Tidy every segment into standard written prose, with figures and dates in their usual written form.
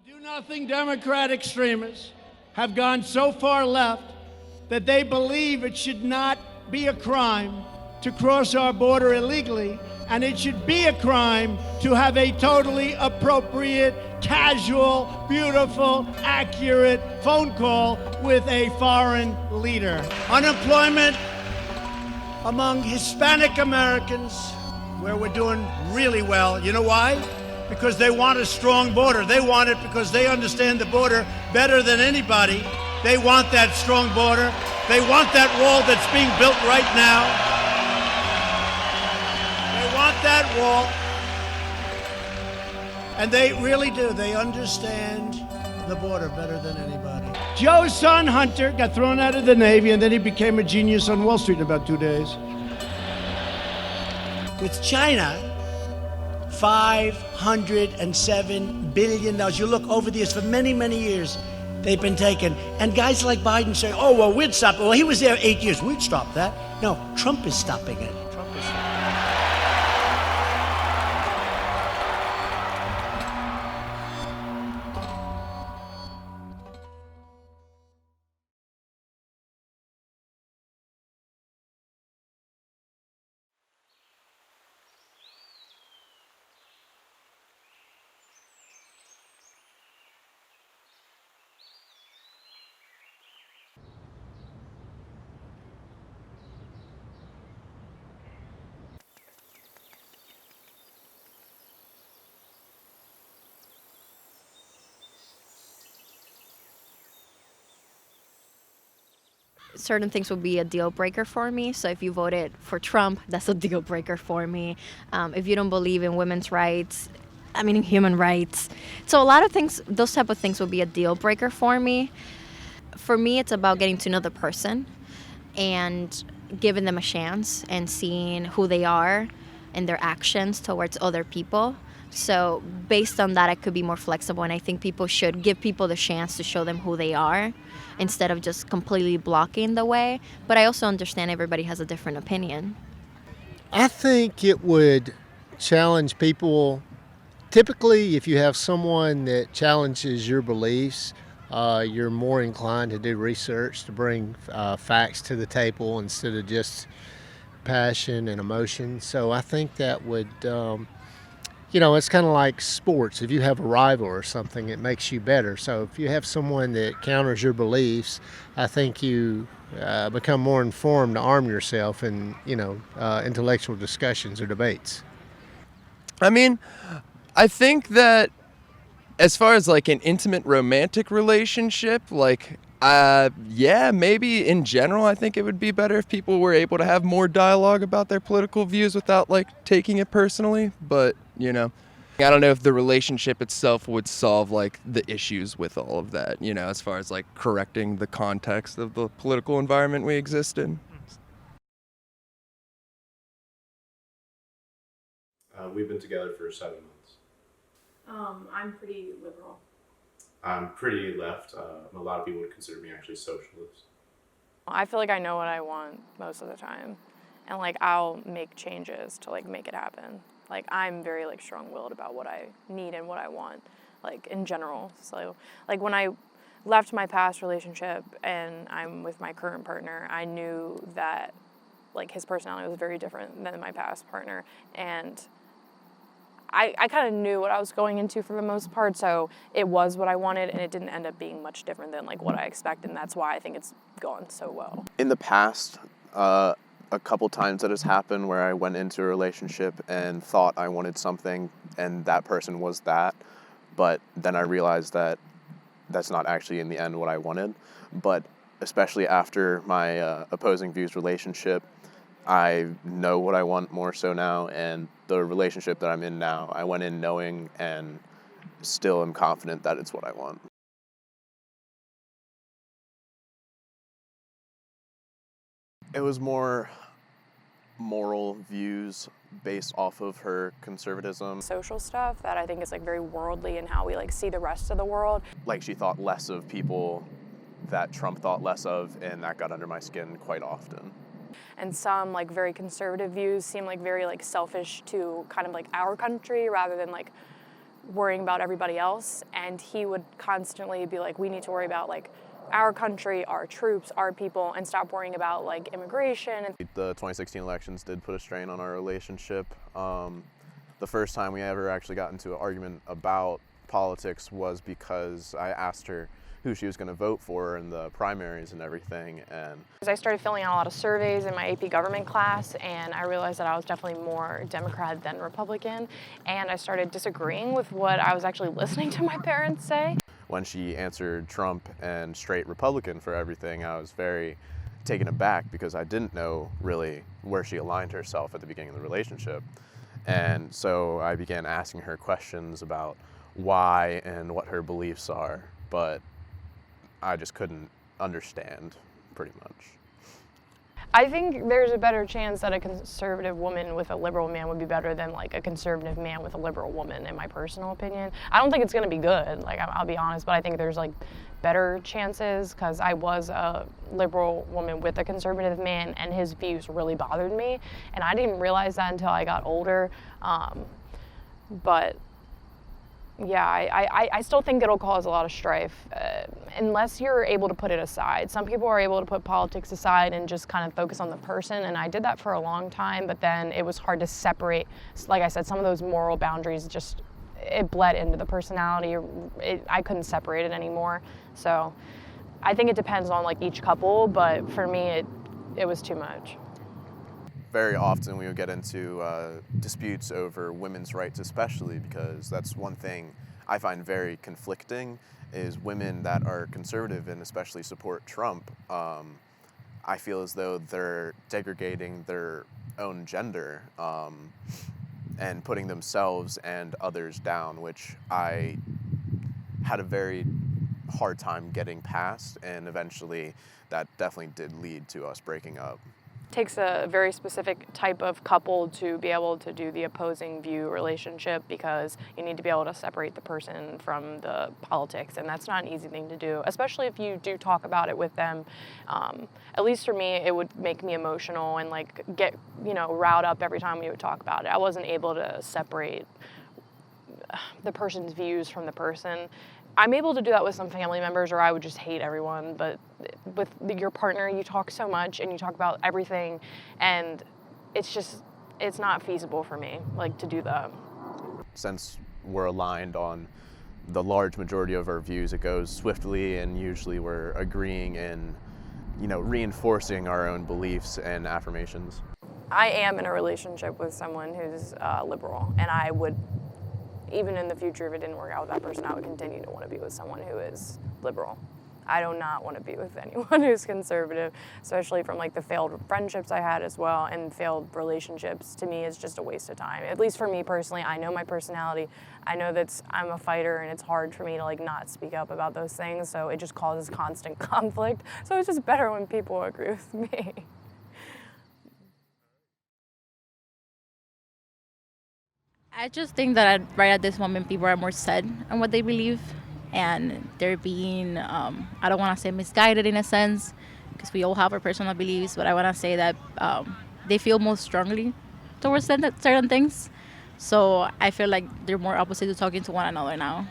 The do-nothing Democrat extremists have gone so far left that they believe it should not be a crime to cross our border illegally, and it should be a crime to have a totally appropriate, casual, beautiful, accurate phone call with a foreign leader. Unemployment among Hispanic Americans, where we're doing really well. You know why? Because they want a strong border. They want it because they understand the border better than anybody. They want that strong border. They want that wall that's being built right now. They want that wall. And they really do. They understand the border better than anybody. Joe's son, Hunter, got thrown out of the Navy, and then he became a genius on Wall Street in about 2 days. With China, $507 billion. You look over the years, for many, many years, they've been taken. And guys like Biden say, oh, well, we'd stop it. Well, he was there 8 years. We'd stop that. No, Trump is stopping it. Trump is stopping it. Certain things would be a deal breaker for me. So if you voted for Trump, that's a deal breaker for me. If you don't believe in women's rights, in human rights. So a lot of things, those type of things would be a deal breaker for me. For me, it's about getting to know the person and giving them a chance and seeing who they are and their actions towards other people. So based on that, I could be more flexible, and I think people should give people the chance to show them who they are instead of just completely blocking the way. But I also understand everybody has a different opinion. I think it would challenge people. Typically, if you have someone that challenges your beliefs, you're more inclined to do research, to bring facts to the table instead of just passion and emotion. So I think that would, it's kind of like sports. If you have a rival or something, it makes you better. So if you have someone that counters your beliefs, I think you become more informed to arm yourself in, intellectual discussions or debates. I think that as far as like an intimate romantic relationship, maybe in general, I think it would be better if people were able to have more dialogue about their political views without taking it personally. But, I don't know if the relationship itself would solve the issues with all of that, as far as correcting the context of the political environment we exist in. We've been together for 7 months. I'm pretty liberal. I'm pretty left. A lot of people would consider me actually socialist. I feel like I know what I want most of the time, and I'll make changes to make it happen. I'm very strong-willed about what I need and what I want, in general. So when I left my past relationship and I'm with my current partner, I knew that his personality was very different than my past partner, and I kind of knew what I was going into for the most part, so it was what I wanted, and it didn't end up being much different than what I expected, and that's why I think it's gone so well. In the past, a couple times that has happened where I went into a relationship and thought I wanted something, and that person was that, but then I realized that that's not actually in the end what I wanted. But especially after my opposing views relationship, I know what I want more so now, and the relationship that I'm in now, I went in knowing and still am confident that it's what I want. It was more moral views based off of her conservatism. Social stuff that I think is very worldly in how we see the rest of the world. She thought less of people that Trump thought less of, and that got under my skin quite often. And some very conservative views seem very selfish to kind of our country rather than worrying about everybody else, and he would constantly be like, we need to worry about like our country, our troops, our people, and stop worrying about like immigration. The 2016 elections did put a strain on our relationship. The first time we ever actually got into an argument about politics was because I asked her who she was going to vote for in the primaries and everything. And I started filling out a lot of surveys in my AP government class, and I realized that I was definitely more Democrat than Republican, and I started disagreeing with what I was actually listening to my parents say. When she answered Trump and straight Republican for everything, I was very taken aback because I didn't know really where she aligned herself at the beginning of the relationship. And so I began asking her questions about why and what her beliefs are, but I just couldn't understand, pretty much. I think there's a better chance that a conservative woman with a liberal man would be better than like a conservative man with a liberal woman, in my personal opinion. I don't think it's going to be good, like I'll be honest, but I think there's like better chances, because I was a liberal woman with a conservative man and his views really bothered me, and I didn't realize that until I got older. But yeah, I still think it'll cause a lot of strife unless you're able to put it aside. Some people are able to put politics aside and just kind of focus on the person, and I did that for a long time, but then it was hard to separate. Like I said, some of those moral boundaries just, it bled into the personality. I couldn't separate it anymore. So I think it depends on like each couple, but for me, it was too much. Very often we would get into disputes over women's rights, especially because that's one thing I find very conflicting, is women that are conservative and especially support Trump. I feel as though they're degrading their own gender and putting themselves and others down, which I had a very hard time getting past, and eventually that definitely did lead to us breaking up. Takes a very specific type of couple to be able to do the opposing view relationship, because you need to be able to separate the person from the politics, and that's not an easy thing to do, especially if you do talk about it with them. At least for me, it would make me emotional and like get, riled up every time we would talk about it. I wasn't able to separate the person's views from the person. I'm able to do that with some family members, or I would just hate everyone, but with your partner, you talk so much and you talk about everything, and it's not feasible for me, like, to do that. Since we're aligned on the large majority of our views, it goes swiftly, and usually we're agreeing and, reinforcing our own beliefs and affirmations. I am in a relationship with someone who's liberal, and I would, even in the future, if it didn't work out with that person, I would continue to want to be with someone who is liberal. I do not want to be with anyone who's conservative, especially from like the failed friendships I had as well, and failed relationships. To me, it's just a waste of time. At least for me personally, I know my personality. I know that I'm a fighter, and it's hard for me to like not speak up about those things, so it just causes constant conflict. So it's just better when people agree with me. I just think that right at this moment, people are more set on what they believe, and they're being, I don't want to say misguided in a sense, because we all have our personal beliefs, but I want to say that they feel more strongly towards certain things. So I feel like they're more opposite to talking to one another now.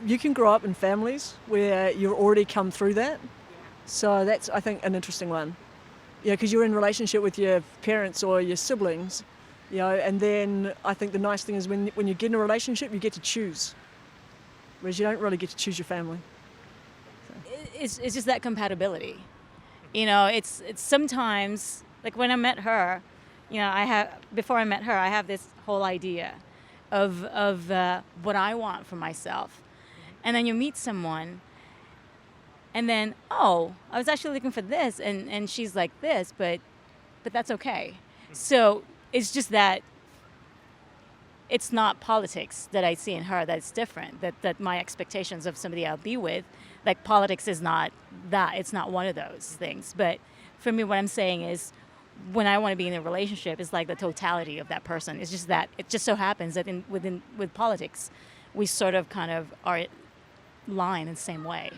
You can grow up in families where you've already come through that. So that's, I think, an interesting one. Because you're in a relationship with your parents or your siblings, and then I think the nice thing is when you get in a relationship, you get to choose, whereas you don't really get to choose your family. It's just that compatibility. It's sometimes, like when I met her, before I met her, I have this whole idea of what I want for myself. And then you meet someone, and then, I was actually looking for this, and she's like this, but that's okay. So it's just that it's not politics that I see in her that's different, that my expectations of somebody I'll be with, like politics is not that, it's not one of those things. But for me, what I'm saying is when I want to be in a relationship, it's like the totality of that person. It's just that it just so happens that with politics, we sort of kind of are aligned in the same way.